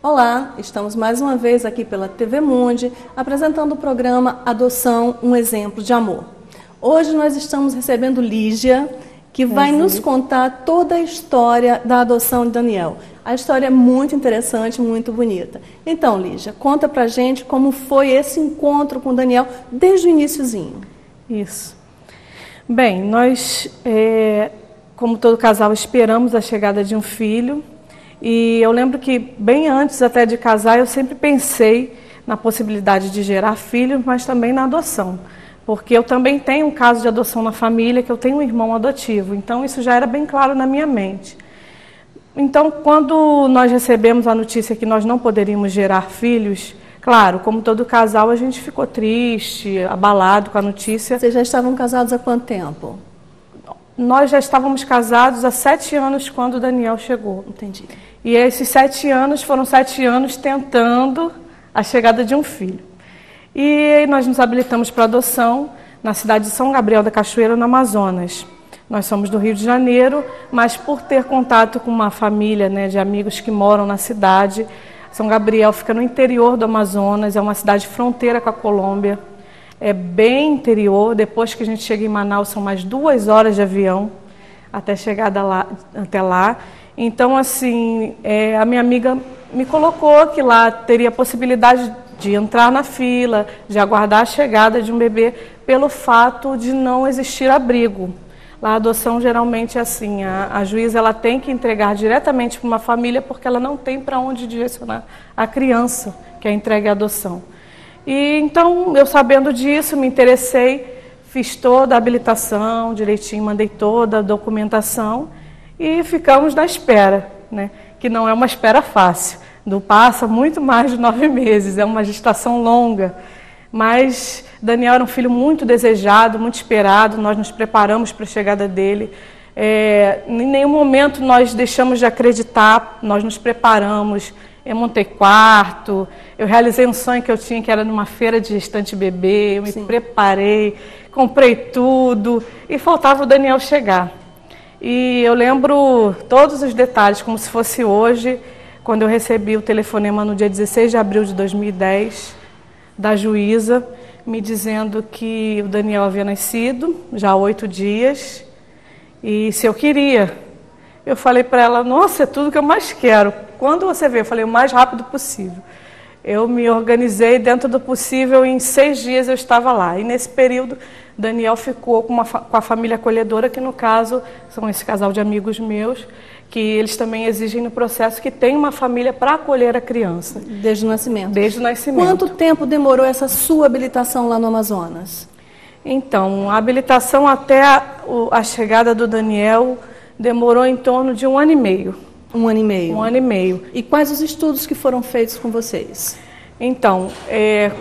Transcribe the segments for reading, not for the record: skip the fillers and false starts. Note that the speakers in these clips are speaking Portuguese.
Olá, estamos mais uma vez aqui pela TV Mundi, apresentando o programa Adoção, um exemplo de amor. Hoje nós estamos recebendo Lígia, que vai nos contar toda a história da adoção de Daniel. A história é muito interessante, muito bonita. Então, Lígia, conta pra gente como foi esse encontro com o Daniel desde o iniciozinho. Isso. Bem, nós, como todo casal, esperamos a chegada de um filho. E eu lembro que, bem antes até de casar, eu sempre pensei na possibilidade de gerar filhos, mas também na adoção. Porque eu também tenho um caso de adoção na família, que eu tenho um irmão adotivo. Então, isso já era bem claro na minha mente. Então, quando nós recebemos a notícia que nós não poderíamos gerar filhos, claro, como todo casal, a gente ficou triste, abalado com a notícia. Vocês já estavam casados há quanto tempo? Nós já estávamos casados há 7 anos quando o Daniel chegou. Entendi. E esses 7 anos foram 7 anos tentando a chegada de um filho. E nós nos habilitamos para adoção na cidade de São Gabriel da Cachoeira, no Amazonas. Nós somos do Rio de Janeiro, mas por ter contato com uma família, né, de amigos que moram na cidade, São Gabriel fica no interior do Amazonas, é uma cidade fronteira com a Colômbia. É bem interior, depois que a gente chega em Manaus são mais 2 horas de avião até chegar até lá. Então, assim, a minha amiga me colocou que lá teria a possibilidade de entrar na fila, de aguardar a chegada de um bebê, pelo fato de não existir abrigo. Lá a adoção geralmente é assim, a juíza ela tem que entregar diretamente para uma família porque ela não tem para onde direcionar a criança que é entregue à adoção. E então, eu sabendo disso, me interessei, fiz toda a habilitação direitinho, mandei toda a documentação e ficamos na espera, né? Que não é uma espera fácil, passa muito mais de 9 meses, é uma gestação longa. Mas Daniel era um filho muito desejado, muito esperado, nós nos preparamos para a chegada dele. Em nenhum momento nós deixamos de acreditar, nós nos preparamos. Eu montei quarto, eu realizei um sonho que eu tinha, que era numa feira de gestante bebê, eu me preparei, comprei tudo e faltava o Daniel chegar. E eu lembro todos os detalhes, como se fosse hoje, quando eu recebi o telefonema no dia 16 de abril de 2010, da juíza, me dizendo que o Daniel havia nascido, já há 8 dias, e se eu queria. Eu falei para ela, nossa, é tudo que eu mais quero. Quando você veio? Eu falei, o mais rápido possível. Eu me organizei dentro do possível e em 6 dias eu estava lá. E nesse período, Daniel ficou com a família acolhedora, que no caso são esse casal de amigos meus, que eles também exigem no processo que tenha uma família para acolher a criança. Desde o nascimento? Desde o nascimento. Quanto tempo demorou essa sua habilitação lá no Amazonas? Então, a habilitação até a chegada do Daniel demorou em torno de 1 ano e meio. 1 ano e meio? 1 ano e meio. E quais os estudos que foram feitos com vocês? Então,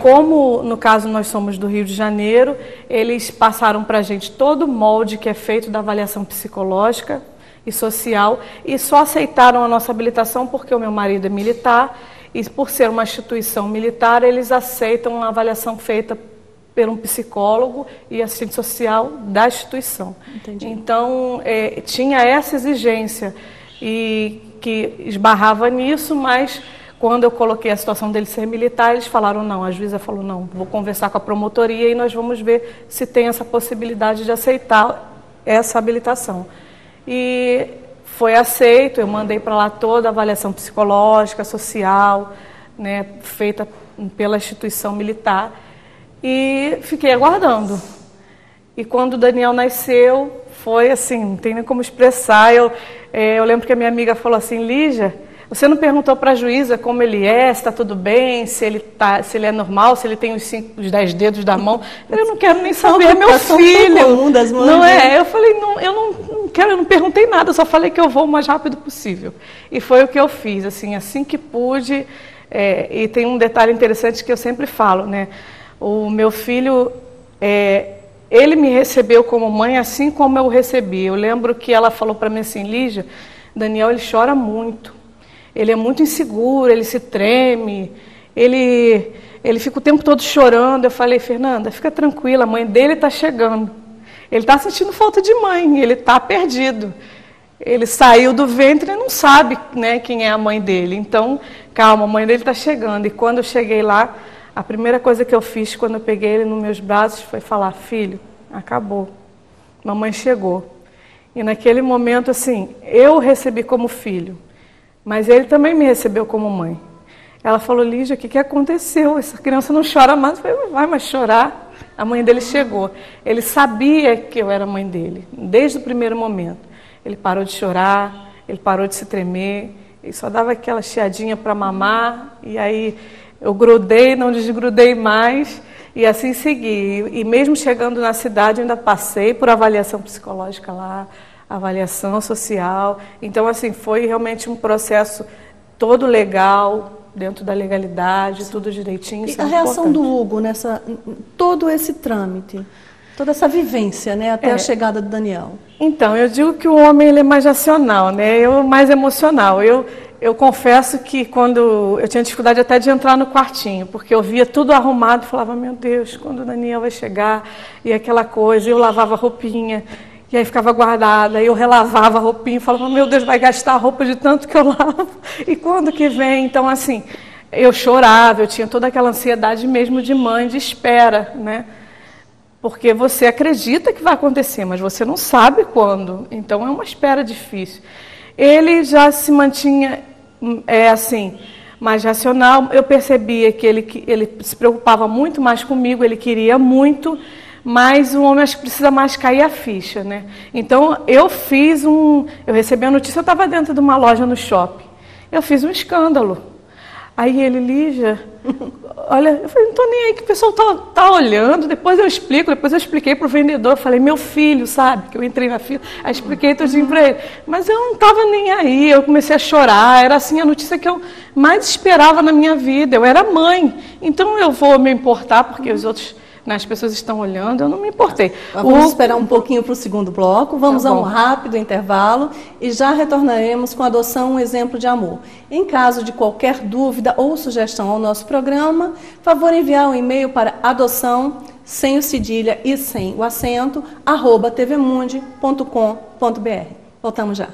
como no caso nós somos do Rio de Janeiro, eles passaram para a gente todo o molde que é feito da avaliação psicológica e social e só aceitaram a nossa habilitação porque o meu marido é militar e por ser uma instituição militar, eles aceitam a avaliação feita por um psicólogo e assistente social da instituição. Entendi. Então, tinha essa exigência e que esbarrava nisso, mas quando eu coloquei a situação dele ser militar, eles falaram não, a juíza falou não, vou conversar com a promotoria e nós vamos ver se tem essa possibilidade de aceitar essa habilitação. E foi aceito, eu mandei para lá toda a avaliação psicológica, social, né, feita pela instituição militar, e fiquei aguardando. E quando o Daniel nasceu, foi assim, não tem nem como expressar. Eu lembro que a minha amiga falou assim, Lígia, você não perguntou para a juíza como ele é, se está tudo bem, se ele é normal, se ele tem os 10 dedos da mão. Eu não quero nem saber, é meu filho. Das mães, não é? Eu falei, não, eu não quero, eu não perguntei nada, eu só falei que eu vou o mais rápido possível. E foi o que eu fiz, assim que pude. E tem um detalhe interessante que eu sempre falo, né? O meu filho, ele me recebeu como mãe assim como eu o recebi. Eu lembro que ela falou para mim assim, Lígia, Daniel, ele chora muito. Ele é muito inseguro, ele se treme, ele fica o tempo todo chorando. Eu falei, Fernanda, fica tranquila, a mãe dele está chegando. Ele está sentindo falta de mãe, ele está perdido. Ele saiu do ventre e não sabe, né, quem é a mãe dele. Então, calma, a mãe dele está chegando. E quando eu cheguei lá, a primeira coisa que eu fiz quando eu peguei ele nos meus braços foi falar: filho, acabou, mamãe chegou. E naquele momento, assim, eu recebi como filho, mas ele também me recebeu como mãe. Ela falou: Lígia, o que aconteceu? Essa criança não chora mais. Eu falei: não vai mais chorar. A mãe dele chegou. Ele sabia que eu era a mãe dele, desde o primeiro momento. Ele parou de chorar, ele parou de se tremer, ele só dava aquela chiadinha para mamar, e aí eu grudei, não desgrudei mais, e assim segui. E mesmo chegando na cidade, ainda passei por avaliação psicológica lá, avaliação social. Então, assim, foi realmente um processo todo legal, dentro da legalidade, tudo direitinho. E a reação do Hugo nessa todo esse trâmite, toda essa vivência, né, até a chegada do Daniel? Então, eu digo que o homem ele é mais racional, né? Eu mais emocional. Eu confesso que quando eu tinha dificuldade até de entrar no quartinho, porque eu via tudo arrumado e falava: meu Deus, quando o Daniel vai chegar? E aquela coisa, eu lavava a roupinha, e aí ficava guardada, aí eu relavava a roupinha e falava: meu Deus, vai gastar a roupa de tanto que eu lavo, e quando que vem? Então, assim, eu chorava, eu tinha toda aquela ansiedade mesmo de mãe, de espera, né? Porque você acredita que vai acontecer, mas você não sabe quando. Então, é uma espera difícil. Ele já se mantinha, assim, mais racional. Eu percebia que ele se preocupava muito mais comigo, ele queria muito, mas o homem acho que precisa mais cair a ficha, né? Então, eu recebi a notícia, eu estava dentro de uma loja no shopping. Eu fiz um escândalo. Aí ele: Lígia, olha, eu falei: não estou nem aí, que o pessoal tá olhando, depois eu expliquei para o vendedor, eu falei: meu filho, sabe, que eu entrei na fila, aí expliquei tudinho para ele. Mas eu não estava nem aí, eu comecei a chorar, era assim a notícia que eu mais esperava na minha vida, eu era mãe, então eu vou me importar, porque os outros, né, as pessoas estão olhando, eu não me importei. Vamos esperar um pouquinho para o segundo bloco, vamos a um rápido intervalo e já retornaremos com Adoção, um Exemplo de Amor. Em caso de qualquer dúvida ou sugestão ao nosso programa, favor enviar um e-mail para adoção, sem o cedilha e sem o acento, @tvmundi.com.br. Voltamos já.